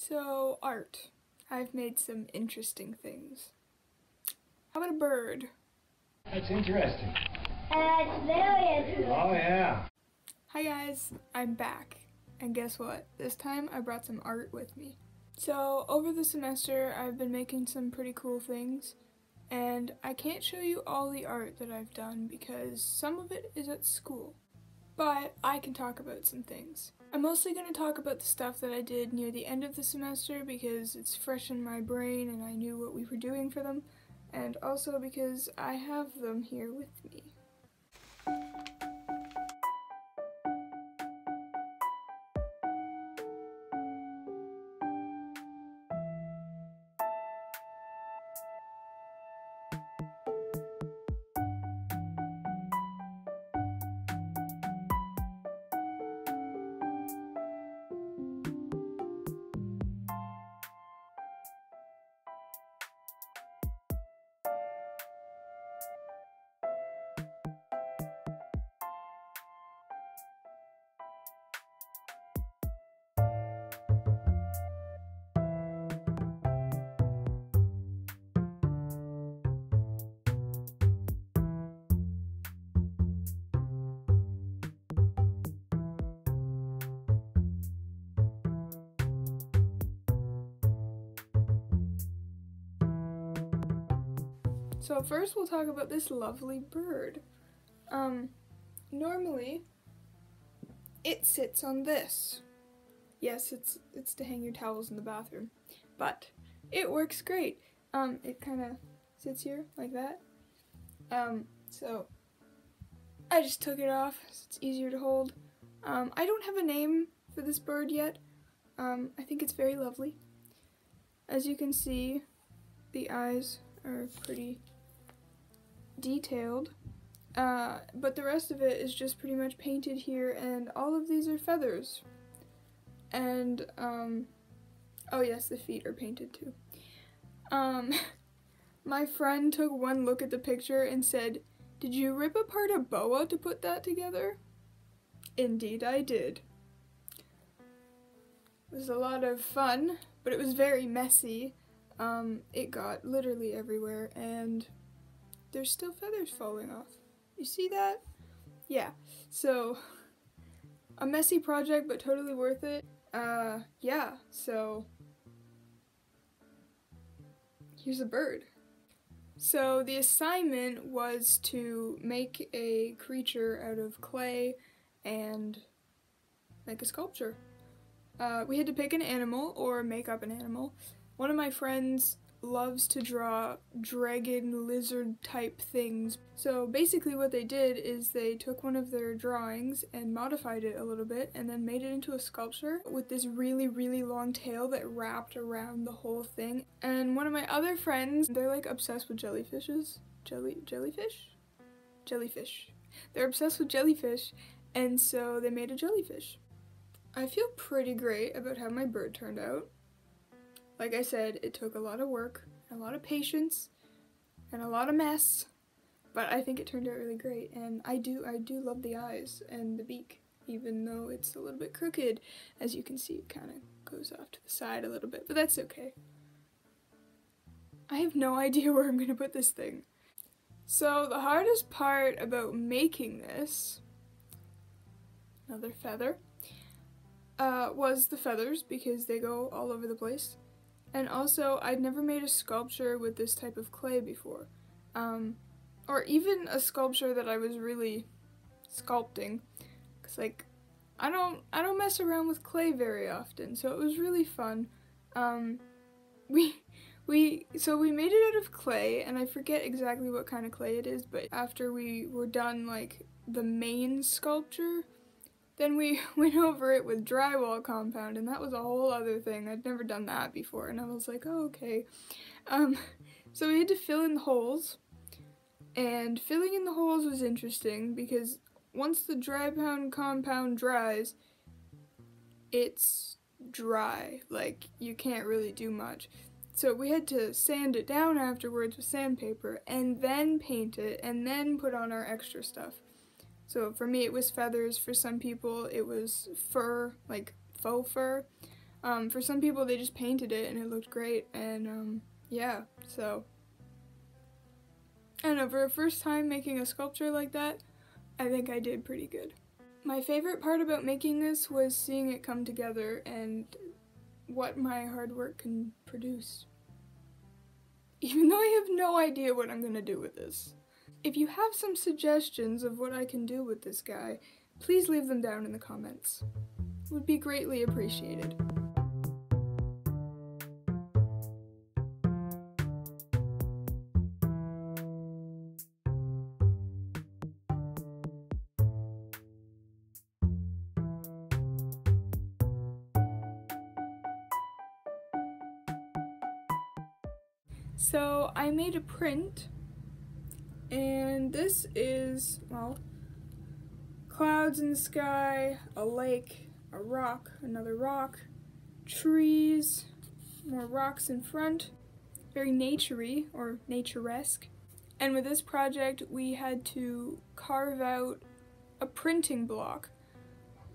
So, art. I've made some interesting things. How about a bird? That's interesting. It's very interesting. Oh, yeah. Hi guys, I'm back. And guess what? This time I brought some art with me. So, over the semester I've been making some pretty cool things. And I can't show you all the art that I've done because some of it is at school. But I can talk about some things. I'm mostly going to talk about the stuff that I did near the end of the semester because it's fresh in my brain and I knew what we were doing for them, and also because I have them here with me. So first we'll talk about this lovely bird. Normally it sits on this. Yes, it's to hang your towels in the bathroom, but it works great. It kind of sits here like that. So I just took it off so it's easier to hold. I don't have a name for this bird yet. I think it's very lovely. As you can see, the eyes are pretty detailed, but the rest of it is just pretty much painted here, and all of these are feathers. And, oh yes, the feet are painted too. My friend took one look at the picture and said, "Did you rip apart a boa to put that together?" Indeed I did. It was a lot of fun, but it was very messy. It got literally everywhere, and there's still feathers falling off. You see that? Yeah, so a messy project, but totally worth it. Yeah, so here's a bird. So the assignment was to make a creature out of clay and make a sculpture. We had to pick an animal or make up an animal. One of my friends loves to draw dragon lizard type things. So basically what they did is they took one of their drawings and modified it a little bit and then made it into a sculpture with this really long tail that wrapped around the whole thing. And one of my other friends, they're like obsessed with jellyfishes. Jellyfish? Jellyfish. They're obsessed with jellyfish, and so they made a jellyfish. I feel pretty great about how my bird turned out. Like I said, it took a lot of work, a lot of patience, and a lot of mess, but I think it turned out really great, and I do love the eyes and the beak, even though it's a little bit crooked. As you can see, it kind of goes off to the side a little bit, but that's okay. I have no idea where I'm going to put this thing. So the hardest part about making this, another feather, was the feathers, because they go all over the place. And also, I'd never made a sculpture with this type of clay before. Or even a sculpture that I was really sculpting. Cause like, I don't mess around with clay very often, so it was really fun. So we made it out of clay, and I forget exactly what kind of clay it is, but after we were done like the main sculpture, then we went over it with drywall compound, and that was a whole other thing. I'd never done that before, and I was like, oh, okay. So we had to fill in the holes, and filling in the holes was interesting because once the drywall compound dries, it's dry. Like, you can't really do much. So we had to sand it down afterwards with sandpaper, and then paint it, and then put on our extra stuff. So for me it was feathers, for some people it was fur, like faux fur. For some people, they just painted it and it looked great, and yeah, so I don't know, for a first time making a sculpture like that, I think I did pretty good. My favorite part about making this was seeing it come together and what my hard work can produce. Even though I have no idea what I'm gonna do with this. If you have some suggestions of what I can do with this guy, please leave them down in the comments. It would be greatly appreciated. So I made a print, and this is, well, clouds in the sky, a lake, a rock, another rock, trees, more rocks in front, very naturey or naturesque. And with this project we had to carve out a printing block.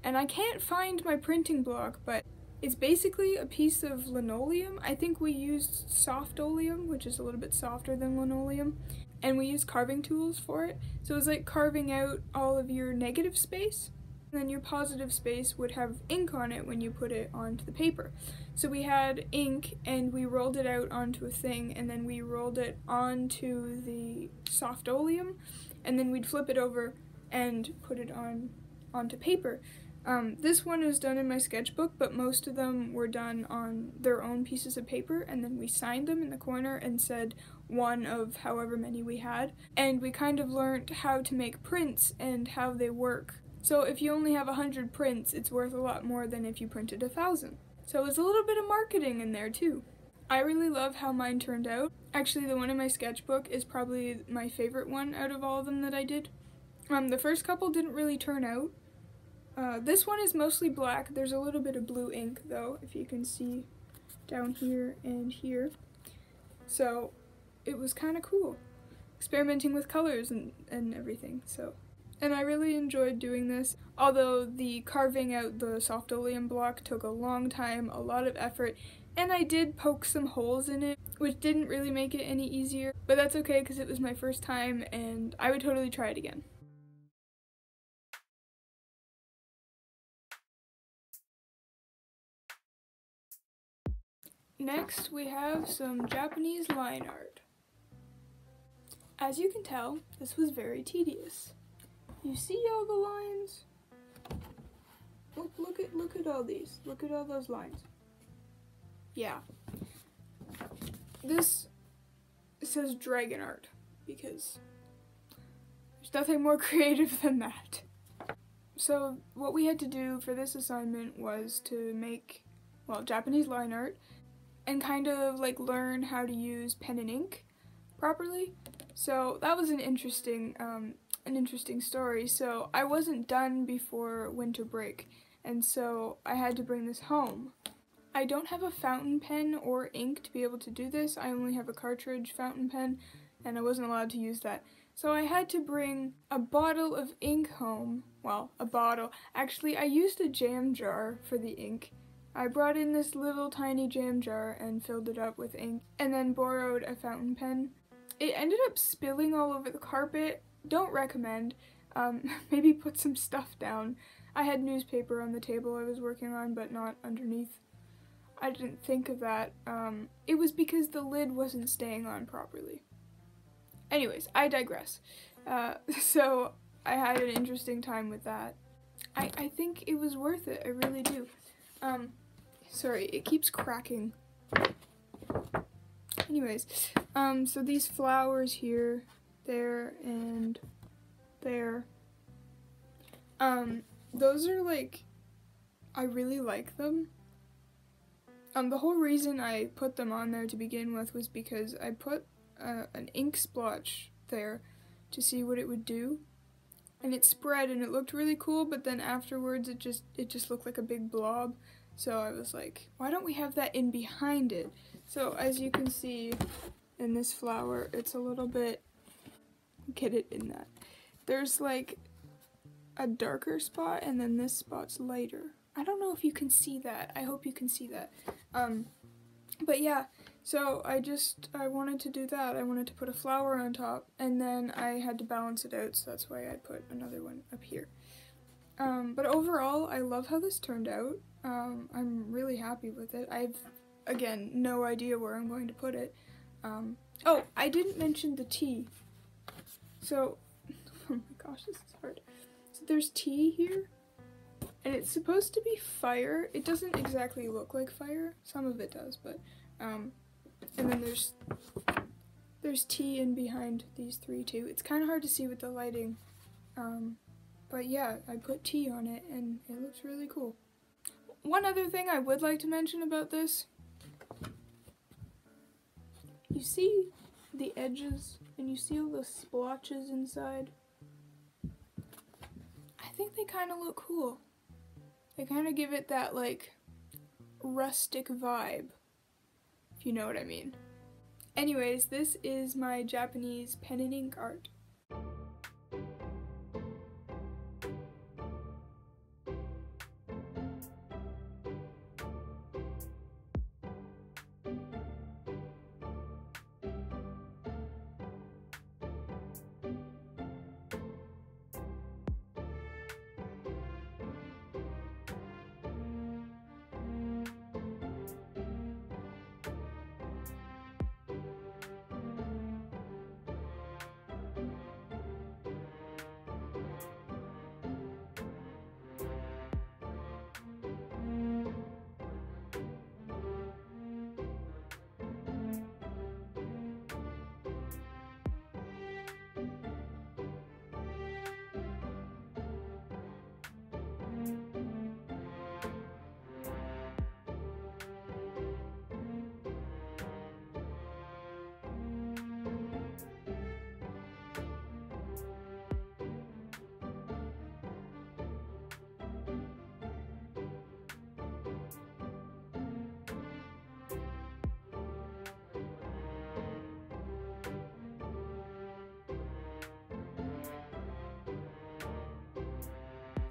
And I can't find my printing block, but it's basically a piece of linoleum. I think we used soft-oleum, which is a little bit softer than linoleum, and we used carving tools for it. So it was like carving out all of your negative space, and then your positive space would have ink on it when you put it onto the paper. So we had ink and we rolled it out onto a thing, and then we rolled it onto the soft-oleum, and then we'd flip it over and put it onto paper. This one is done in my sketchbook, but most of them were done on their own pieces of paper, and then we signed them in the corner and said one of however many we had. And we kind of learned how to make prints and how they work. So if you only have 100 prints, it's worth a lot more than if you printed 1,000. So there's a little bit of marketing in there too. I really love how mine turned out. Actually, the one in my sketchbook is probably my favorite one out of all of them that I did. The first couple didn't really turn out. This one is mostly black. There's a little bit of blue ink though, if you can see down here and here. So it was kind of cool, experimenting with colors and everything. And I really enjoyed doing this, although the carving out the soft-oleum block took a long time, a lot of effort, and I did poke some holes in it, which didn't really make it any easier, but that's okay because it was my first time and I would totally try it again. Next, we have some Japanese line art. As you can tell, this was very tedious. You see all the lines? Look at all these. Look at all those lines. Yeah. This says dragon art because there's nothing more creative than that. So what we had to do for this assignment was to make, well, Japanese line art and kind of like learn how to use pen and ink properly. So that was an interesting story. So I wasn't done before winter break, and so I had to bring this home. I don't have a fountain pen or ink to be able to do this. I only have a cartridge fountain pen, and I wasn't allowed to use that. So I had to bring a bottle of ink home. Well, a bottle. Actually, I used a jam jar for the ink. I brought in this little tiny jam jar and filled it up with ink, and then borrowed a fountain pen. It ended up spilling all over the carpet. Don't recommend. Maybe put some stuff down. I had newspaper on the table I was working on, but not underneath. I didn't think of that. It was because the lid wasn't staying on properly. Anyways, I digress. So I had an interesting time with that. I think it was worth it. I really do. Sorry, it keeps cracking. Anyways, so these flowers here, there, and there, those are like, I really like them. The whole reason I put them on there to begin with was because I put an ink splotch there to see what it would do, and it spread and it looked really cool, but then afterwards it just looked like a big blob. So I was like, why don't we have that in behind it? So as you can see in this flower, it's a little bit, get it in that. There's like a darker spot and then this spot's lighter. I don't know if you can see that. I hope you can see that. But yeah, so I wanted to do that. I wanted to put a flower on top, and then I had to balance it out, so that's why I put another one up here. But overall, I love how this turned out. I'm really happy with it. I've, again, no idea where I'm going to put it. Oh, I didn't mention the tea. So, oh my gosh, this is hard. So there's tea here, and it's supposed to be fire. It doesn't exactly look like fire. Some of it does, but, and then there's tea in behind these three too. It's kind of hard to see with the lighting, but yeah, I put tea on it, and it looks really cool. One other thing I would like to mention about this, you see the edges, and you see all the splotches inside? I think they kind of look cool. They kind of give it that, like, rustic vibe, if you know what I mean. Anyways, this is my Japanese pen and ink art.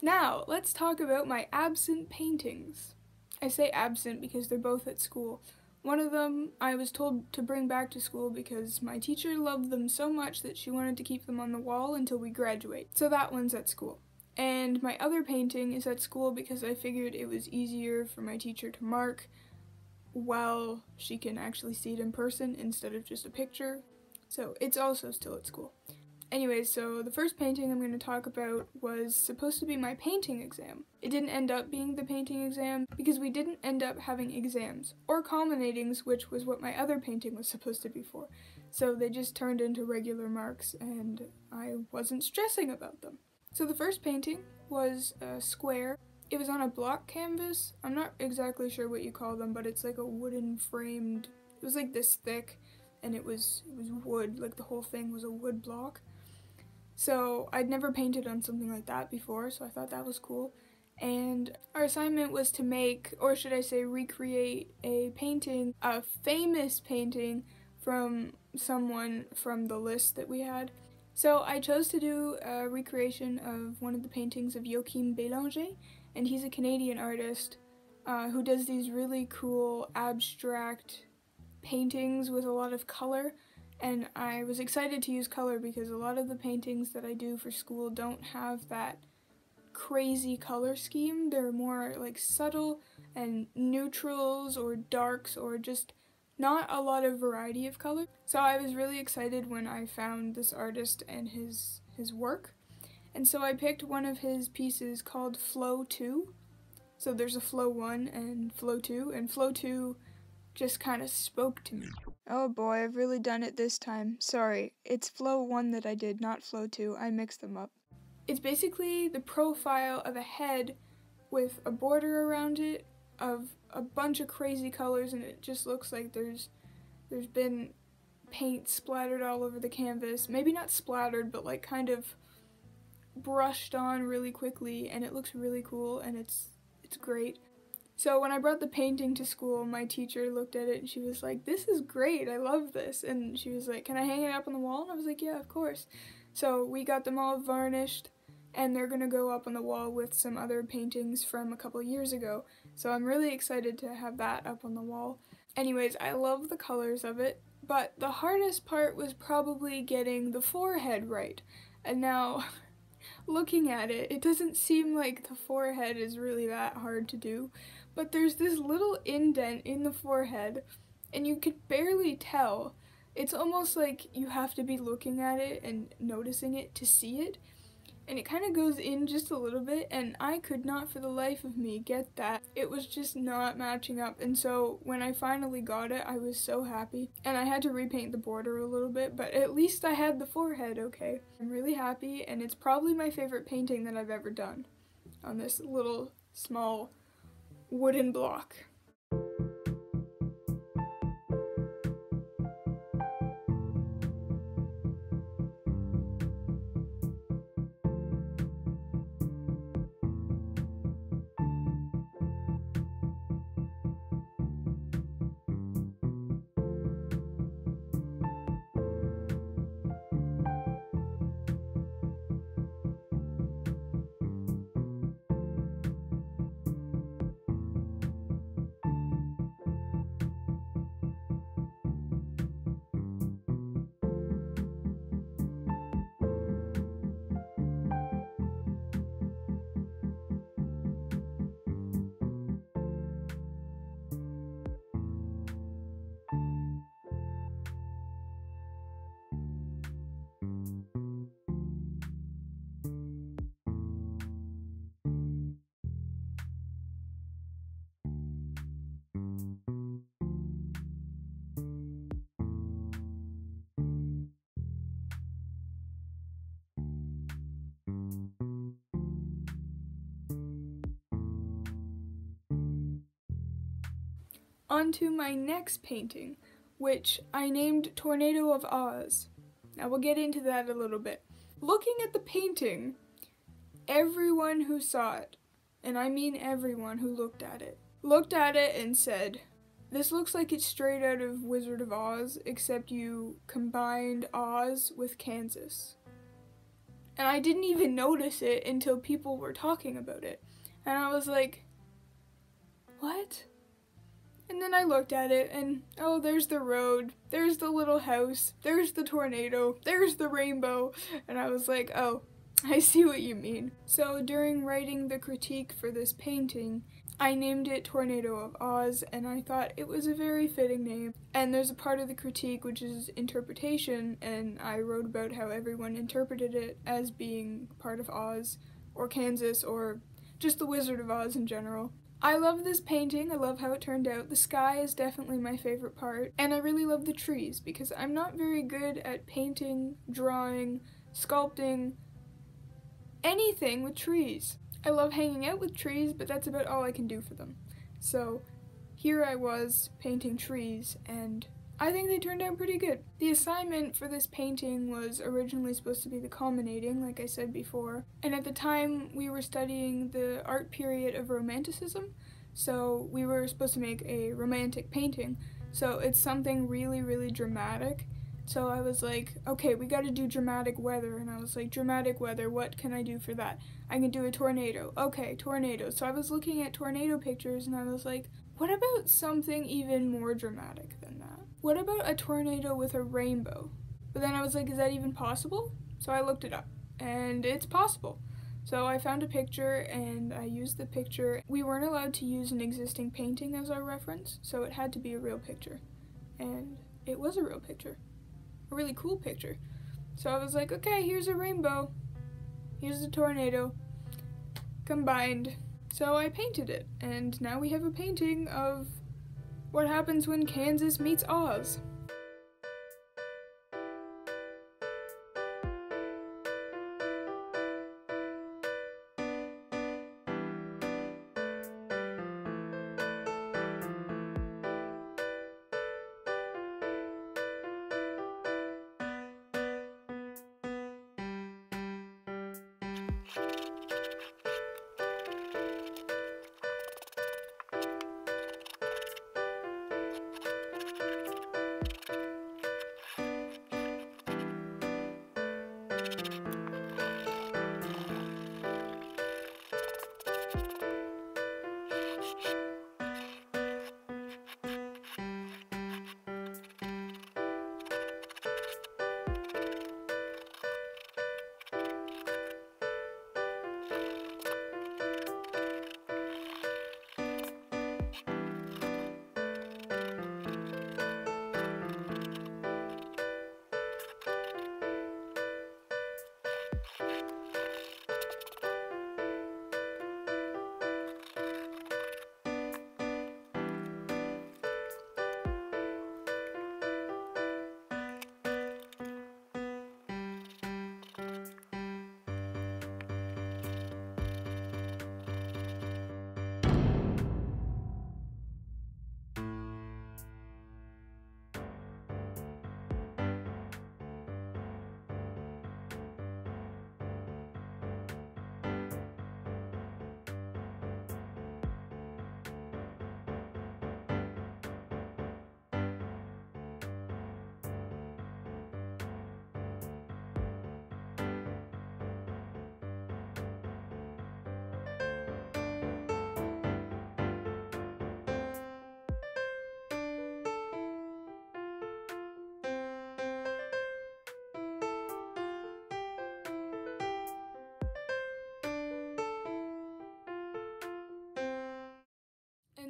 Now, let's talk about my absent paintings. I say absent because they're both at school. One of them I was told to bring back to school because my teacher loved them so much that she wanted to keep them on the wall until we graduate. So that one's at school. And my other painting is at school because I figured it was easier for my teacher to mark while she can actually see it in person instead of just a picture. So it's also still at school. Anyways, so the first painting I'm going to talk about was supposed to be my painting exam. It didn't end up being the painting exam because we didn't end up having exams or culminatings, which was what my other painting was supposed to be for. So they just turned into regular marks and I wasn't stressing about them. So the first painting was a square. It was on a block canvas. I'm not exactly sure what you call them, but it's like a wooden framed, it was like this thick and it was wood, like the whole thing was a wood block. So I'd never painted on something like that before, so I thought that was cool. And our assignment was to make, or should I say recreate, a painting, a famous painting from someone from the list that we had. So I chose to do a recreation of one of the paintings of Joachim Belanger, and he's a Canadian artist who does these really cool abstract paintings with a lot of color. And I was excited to use color because a lot of the paintings that I do for school don't have that crazy color scheme. They're more like subtle and neutrals or darks or just not a lot of variety of color. So I was really excited when I found this artist and his work. And so I picked one of his pieces called Flow 2. So there's a Flow 1 and Flow 2, and Flow 2 just kind of spoke to me. Oh boy, I've really done it this time. Sorry, it's Flow 1 that I did, not Flow 2. I mixed them up. It's basically the profile of a head with a border around it of a bunch of crazy colors, and it just looks like there's been paint splattered all over the canvas. Maybe not splattered, but like kind of brushed on really quickly, and it looks really cool, and it's great. So when I brought the painting to school, my teacher looked at it and she was like, "This is great, I love this." And she was like, "Can I hang it up on the wall?" And I was like, "Yeah, of course." So we got them all varnished and they're gonna go up on the wall with some other paintings from a couple years ago. So I'm really excited to have that up on the wall. Anyways, I love the colors of it, but the hardest part was probably getting the forehead right. And now, looking at it, it doesn't seem like the forehead is really that hard to do, but there's this little indent in the forehead, and you could barely tell. It's almost like you have to be looking at it and noticing it to see it. And it kind of goes in just a little bit, and I could not for the life of me get that. It was just not matching up, and so when I finally got it, I was so happy. And I had to repaint the border a little bit, but at least I had the forehead okay. I'm really happy, and it's probably my favorite painting that I've ever done on this little small wooden block. On to my next painting, which I named Tornado of Oz. Now we'll get into that a little bit. Looking at the painting, everyone who saw it, and I mean everyone who looked at it and said, "This looks like it's straight out of Wizard of Oz, except you combined Oz with Kansas." And I didn't even notice it until people were talking about it. And I was like, what? And then I looked at it and, oh, there's the road, there's the little house, there's the tornado, there's the rainbow. And I was like, oh, I see what you mean. So during writing the critique for this painting, I named it Tornado of Oz, and I thought it was a very fitting name. And there's a part of the critique which is interpretation, and I wrote about how everyone interpreted it as being part of Oz, or Kansas, or just the Wizard of Oz in general. I love this painting, I love how it turned out. The sky is definitely my favorite part, and I really love the trees, because I'm not very good at painting, drawing, sculpting, anything with trees. I love hanging out with trees, but that's about all I can do for them. So here I was painting trees, and I think they turned out pretty good. The assignment for this painting was originally supposed to be the culminating, like I said before, and at the time we were studying the art period of Romanticism, so we were supposed to make a romantic painting, so it's something really, really dramatic. So I was like, okay, we gotta do dramatic weather, and I was like, dramatic weather, what can I do for that? I can do a tornado. Okay, tornado. So I was looking at tornado pictures, and I was like, what about something even more dramatic than that? What about a tornado with a rainbow? But then I was like, is that even possible? So I looked it up, and it's possible. So I found a picture, and I used the picture. We weren't allowed to use an existing painting as our reference, so it had to be a real picture. And it was a real picture. A really cool picture. So I was like, okay, here's a rainbow. Here's a tornado. Combined. So I painted it, and now we have a painting of what happens when Kansas meets Oz.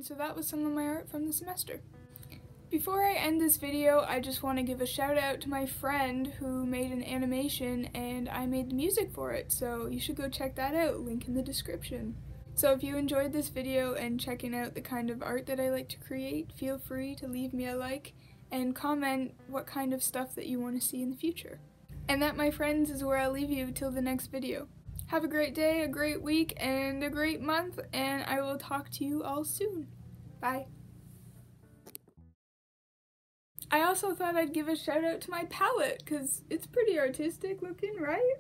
And so that was some of my art from the semester. Before I end this video, I just want to give a shout out to my friend who made an animation and I made the music for it, so you should go check that out, link in the description. So if you enjoyed this video and checking out the kind of art that I like to create, feel free to leave me a like and comment what kind of stuff that you want to see in the future. And that, my friends, is where I'll leave you till the next video. Have a great day, a great week, and a great month, and I will talk to you all soon. Bye. I also thought I'd give a shout out to my palette, because it's pretty artistic looking, right?